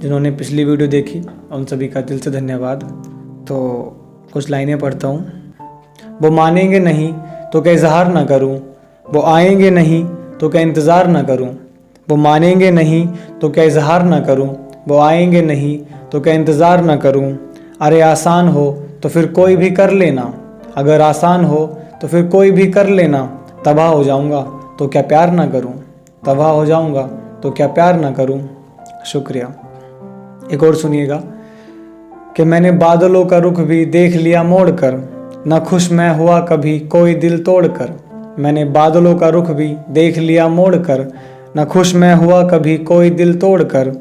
जिन्होंने पिछली वीडियो देखी उन सभी का दिल से धन्यवाद। तो कुछ लाइनें पढ़ता हूँ। वो मानेंगे नहीं तो क्या इजहार ना करूँ, वो आएंगे नहीं तो क्या इंतज़ार ना करूँ। वो मानेंगे नहीं तो क्या इजहार ना करूँ, वो आएंगे नहीं तो क्या इंतज़ार ना करूँ। अरे आसान हो तो फिर कोई भी कर लेना, अगर आसान हो तो फिर कोई भी कर लेना। तबाह हो जाऊँगा तो क्या प्यार ना करूँ, तबाह हो जाऊँगा तो क्या प्यार ना करूँ। शुक्रिया। एक और सुनिएगा कि मैंने बादलों का रुख भी देख लिया मोड़ कर, न खुश मैं हुआ कभी कोई दिल तोड़ कर। मैंने बादलों का रुख भी देख लिया मोड़ कर, न खुश मैं हुआ कभी कोई दिल तोड़ कर।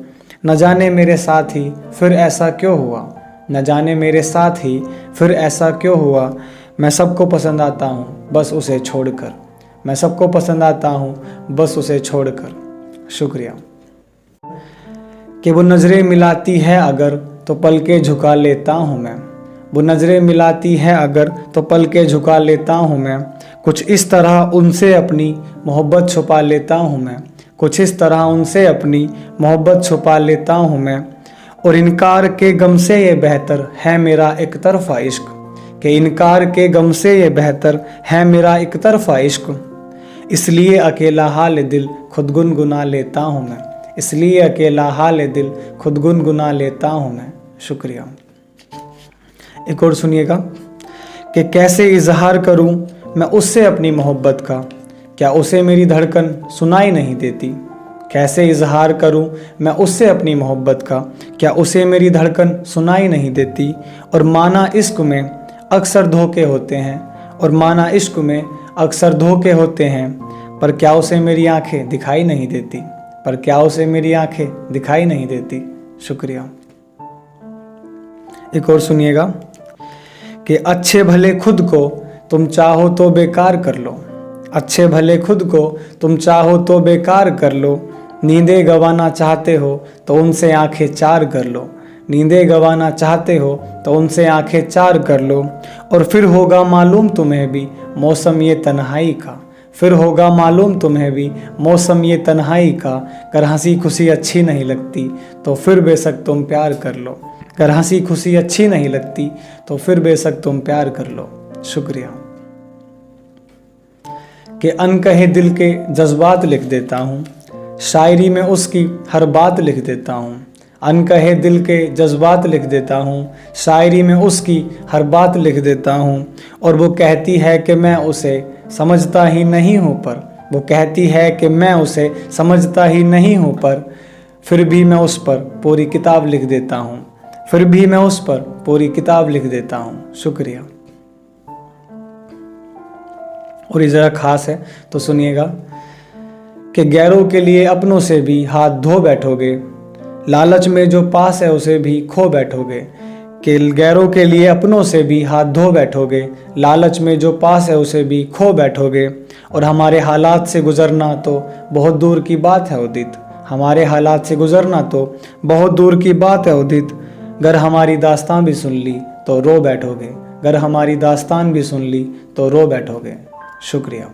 न जाने मेरे साथ ही फिर ऐसा क्यों हुआ, न जाने मेरे साथ ही फिर ऐसा क्यों हुआ। मैं सबको पसंद आता हूँ बस उसे छोड़कर, मैं सबको पसंद आता हूँ बस उसे छोड़कर। शुक्रिया। कि वो नज़रें मिलाती है अगर तो पलकें झुका लेता हूँ मैं, वो नज़रें मिलाती है अगर तो पलकें झुका लेता हूँ मैं। कुछ इस तरह उनसे अपनी मोहब्बत छुपा लेता हूँ मैं, कुछ इस तरह उनसे अपनी मोहब्बत छुपा लेता हूँ मैं। और इनकार के गम से ये बेहतर है मेरा एक तरफा इश्क, कि इनकार के गम से ये बेहतर है मेरा एक तरफा इश्क। इसलिए अकेला हाल दिल खुद गुनगुना लेता हूँ मैं, इसलिए अकेला हाल दिल खुद गुनगुना लेता हूँ मैं। शुक्रिया। एक और सुनिएगा कि कैसे इजहार करूँ मैं उससे अपनी मोहब्बत का, क्या उसे मेरी धड़कन सुनाई नहीं देती। कैसे इजहार करूँ मैं उससे अपनी मोहब्बत का, क्या उसे मेरी धड़कन सुनाई नहीं देती। और माना इश्क में अक्सर धोखे होते हैं, और माना इश्क में अक्सर धोखे होते हैं, पर क्या उसे मेरी आंखें दिखाई नहीं देती, पर क्या उसे मेरी आंखें दिखाई नहीं देती। शुक्रिया। एक और सुनिएगा कि अच्छे भले खुद को तुम चाहो तो बेकार कर लो, अच्छे भले खुद को तुम चाहो तो बेकार कर लो। नींदें गंवाना चाहते हो तो उनसे आंखें चार कर लो, नींदें गंवाना चाहते हो तो उनसे आंखें चार कर लो। और फिर होगा मालूम तुम्हें भी मौसम ये तन्हाई का, फिर होगा मालूम तुम्हें भी मौसम ये तन्हाई का। कर हंसी खुशी अच्छी नहीं लगती तो फिर बेशक तुम प्यार कर लो, कर हंसी खुशी अच्छी नहीं लगती तो फिर बेशक तुम प्यार कर लो। शुक्रिया। कि अनकहे दिल के जज्बात लिख देता हूँ, शायरी में उसकी हर बात लिख देता हूँ। अनकहे दिल के जज्बात लिख देता हूँ, शायरी में उसकी हर बात लिख देता हूँ। और वो कहती है कि मैं उसे समझता ही नहीं हूँ, पर वो कहती है कि मैं उसे समझता ही नहीं हूँ, पर फिर भी मैं उस पर पूरी किताब लिख देता हूँ, फिर भी मैं उस पर पूरी किताब लिख देता हूँ। शुक्रिया। और ये ज़रा ख़ास है तो सुनिएगा कि गैरों के लिए अपनों से भी हाथ धो बैठोगे, लालच में जो पास है उसे भी खो बैठोगे। कि गैरों के लिए अपनों से भी हाथ धो बैठोगे, लालच में जो पास है उसे भी खो बैठोगे। और हमारे हालात से गुज़रना तो बहुत दूर की बात है उदित, हमारे हालात से गुज़रना तो बहुत दूर की बात है उदित। गर हमारी दास्तान भी सुन ली तो रो बैठोगे, गर हमारी दास्तान भी सुन ली तो रो बैठोगे। शुक्रिया।